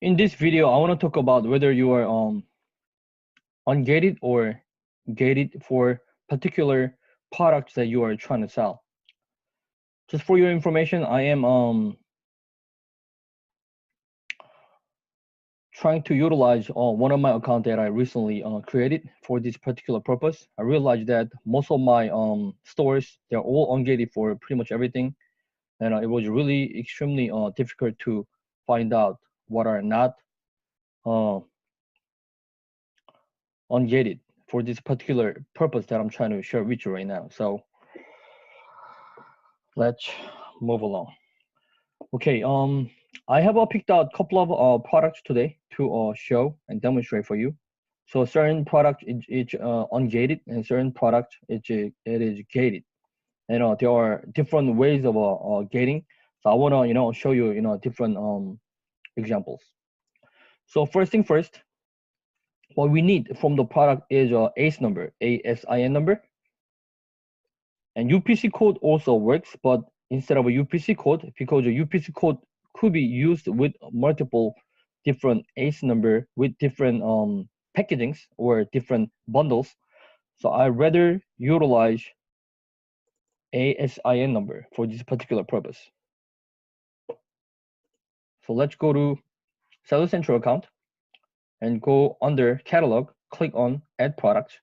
In this video, I want to talk about whether you are ungated or gated for particular products that you are trying to sell. Just for your information, I am trying to utilize one of my account that I recently created for this particular purpose. I realized that most of my stores, they're all ungated for pretty much everything, and it was really extremely difficult to find out what are not uh, ungated for this particular purpose that I'm trying to share with you right now. So let's move along. Okay, I have picked out a couple of products today to show and demonstrate for you. So certain product is ungated, and certain product it is gated. And there are different ways of gating. So I wanna show you different examples. So first thing first, what we need from the product is ACE number, ASIN number. And UPC code also works, but instead of a UPC code, because a UPC code could be used with multiple different ACE number with different packagings or different bundles. So I rather utilize ASIN number for this particular purpose. So let's go to Seller Central account and go under catalog, click on add product.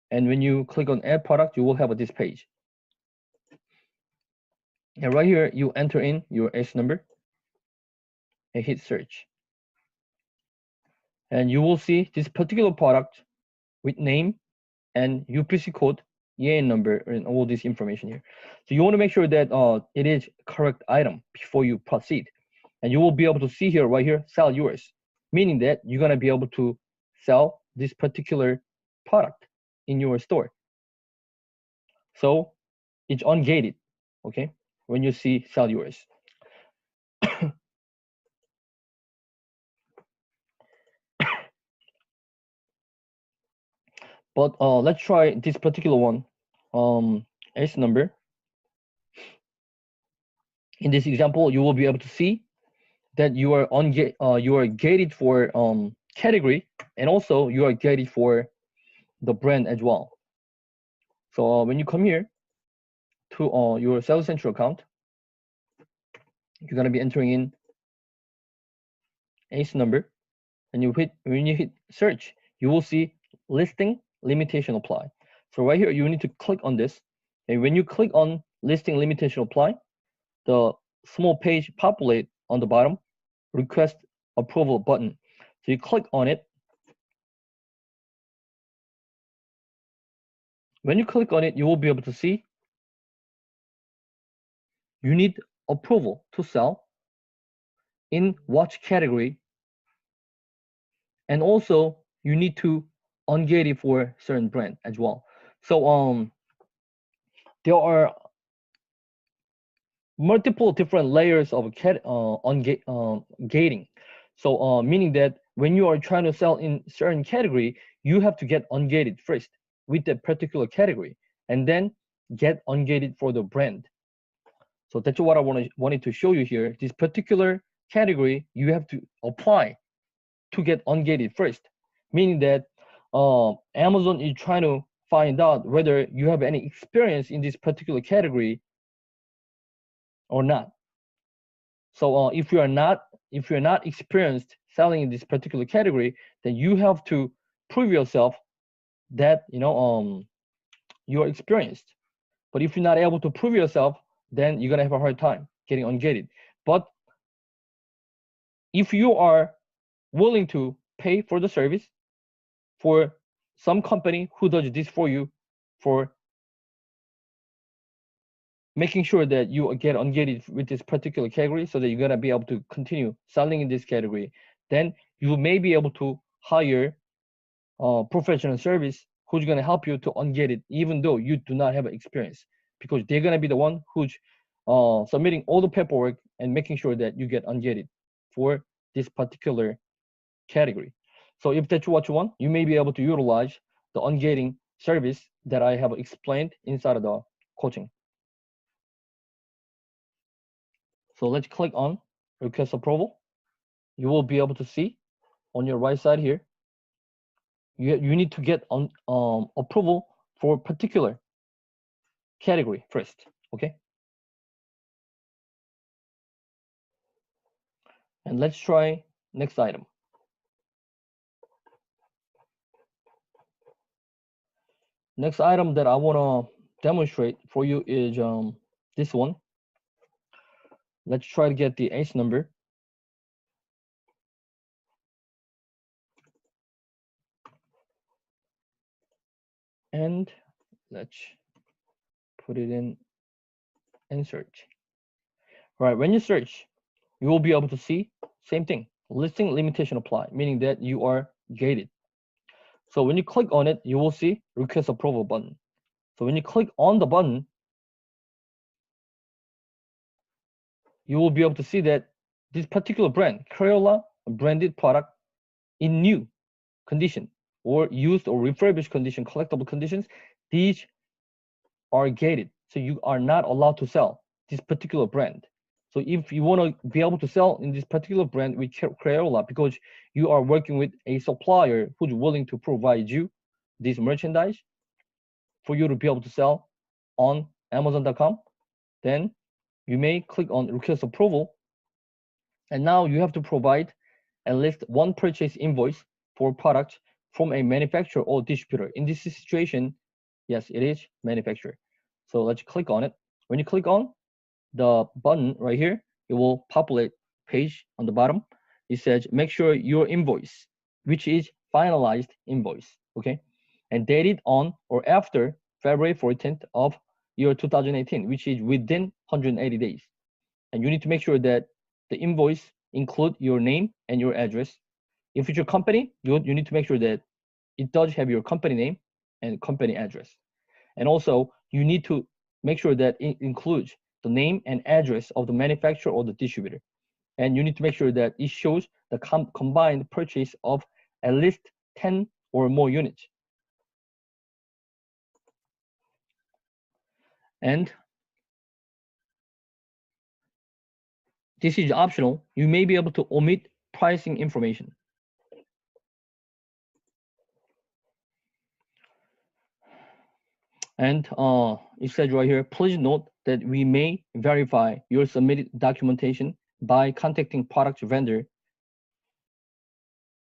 And when you click on add product, you will have this page. And right here, you enter in your ACE number and hit search. And you will see this particular product with name and UPC code, EAN number, and all this information here. So you want to make sure that it is correct item before you proceed. And you will be able to see here, right here, sell yours, meaning that you're going to be able to sell this particular product in your store. So it's ungated, okay, when you see sell yours. But let's try this particular one, ACE number. In this example, you will be able to see that you are you are gated for category, and also you are gated for the brand as well. So when you come here to your Sales Central account, you're gonna be entering in ACE number, and when you hit search, you will see listing limitation apply. So right here, you need to click on this, and when you click on listing limitation apply, the small page populate on the bottom, request approval button. So you click on it. When you click on it, you will be able to see you need approval to sell in watch category, and also you need to ungate it for certain brand as well. So there are multiple different layers of gating. So meaning that when you are trying to sell in certain category, you have to get ungated first with that particular category, and then get ungated for the brand. So that's what I wanted to show you here. This particular category, you have to apply to get ungated first, meaning that Amazon is trying to find out whether you have any experience in this particular category or not. So if you're not experienced selling in this particular category, then you have to prove yourself that you are experienced. But if you're not able to prove yourself, then you're gonna have a hard time getting ungated. But if you are willing to pay for the service for some company who does this for you, for making sure that you get ungated with this particular category, so that you're gonna be able to continue selling in this category, then you may be able to hire professional service who's gonna help you to ungate it, even though you do not have experience, because they're gonna be the one who's submitting all the paperwork and making sure that you get ungated for this particular category. So if that's what you want, you may be able to utilize the ungating service that I have explained inside of the coaching. So let's click on request approval. you will be able to see on your right side here, you need to get on approval for particular category first. Okay. And let's try next item. Next item that I want to demonstrate for you is this one. Let's try to get the ACE number. And let's put it in and search. All right, when you search, you will be able to see same thing, listing limitation apply, meaning that you are gated. So when you click on it, you will see request approval button. So when you click on the button, you will be able to see that this particular brand, Crayola branded product in new condition or used or refurbished condition, collectible conditions, these are gated. So you are not allowed to sell this particular brand. So if you want to be able to sell in this particular brand with Crayola, because you are working with a supplier who's willing to provide you this merchandise for you to be able to sell on Amazon.com, then you may click on request approval. And now you have to provide at least one purchase invoice for product from a manufacturer or distributor. In this situation, yes, it is manufacturer. So let's click on it. When you click on the button right here, it will populate page on the bottom. It says make sure your invoice, which is finalized invoice, okay, and dated on or after February 14th of year 2018, which is within 180 days. And you need to make sure that the invoice include your name and your address. If it's your company, you need to make sure that it does have your company name and company address. And also, you need to make sure that it includes the name and address of the manufacturer or the distributor. And you need to make sure that it shows the combined purchase of at least 10 or more units. And this is optional. You may be able to omit pricing information. And it says right here, please note that we may verify your submitted documentation by contacting product vendor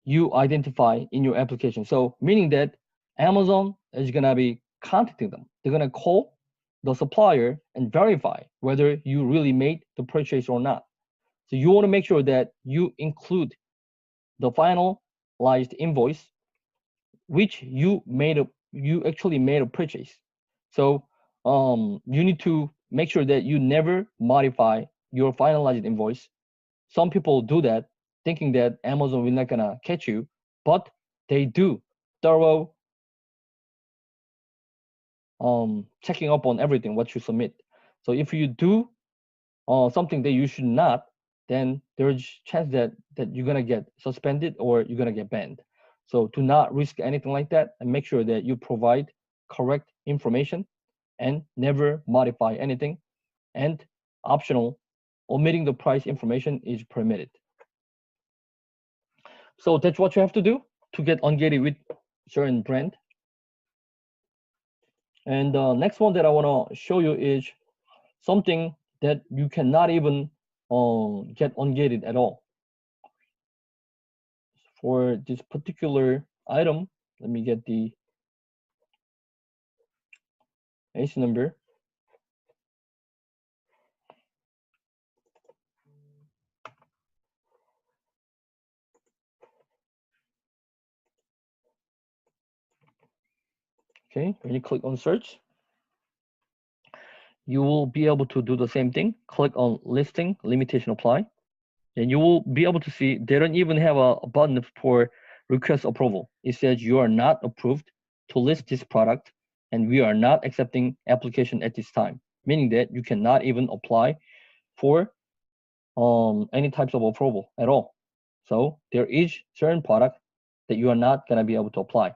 you identify in your application. So meaning that Amazon is gonna be contacting them. They're gonna call the supplier and verify whether you really made the purchase or not. So you wanna make sure that you include the finalized invoice, which you actually made a purchase. So you need to make sure that you never modify your finalized invoice. Some people do that, thinking that Amazon will not gonna catch you, but they do thorough checking up on everything what you submit. So if you do something that you should not, then there's chance that you're gonna get suspended or you're gonna get banned. So do not risk anything like that, and make sure that you provide correct information and never modify anything. And optional, omitting the price information is permitted. So that's what you have to do to get ungated with certain brand. And the next one that I want to show you is something that you cannot even get ungated at all. For this particular item, let me get the ACE number. Okay, when you click on search, you will be able to do the same thing. Click on listing, limitation apply, and you will be able to see they don't even have a button for request approval. It says you are not approved to list this product, and we are not accepting application at this time, meaning that you cannot even apply for any types of approval at all. So there is certain product that you are not going to be able to apply.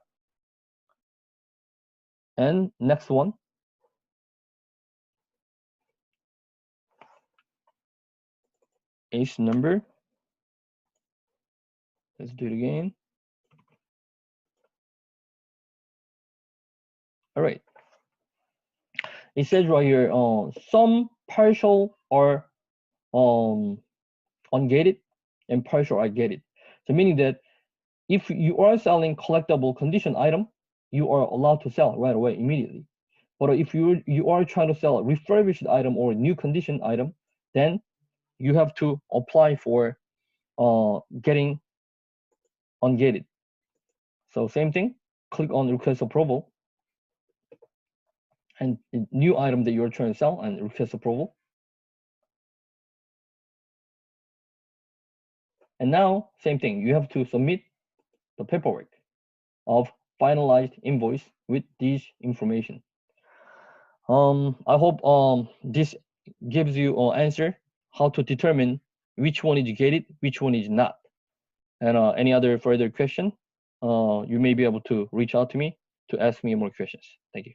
And next one, ACE number. Let's do it again. All right. It says right here, some partial are ungated and partial are gated. So meaning that if you are selling collectible condition item, you are allowed to sell right away immediately. But if you are trying to sell a refurbished item or new condition item, then you have to apply for getting ungated. So same thing, click on request approval, and new item that you're trying to sell and request approval. And now same thing, you have to submit the paperwork of finalized invoice with this information. I hope this gives you an answer how to determine which one is gated, which one is not. And any other further question, you may be able to reach out to me to ask me more questions. Thank you.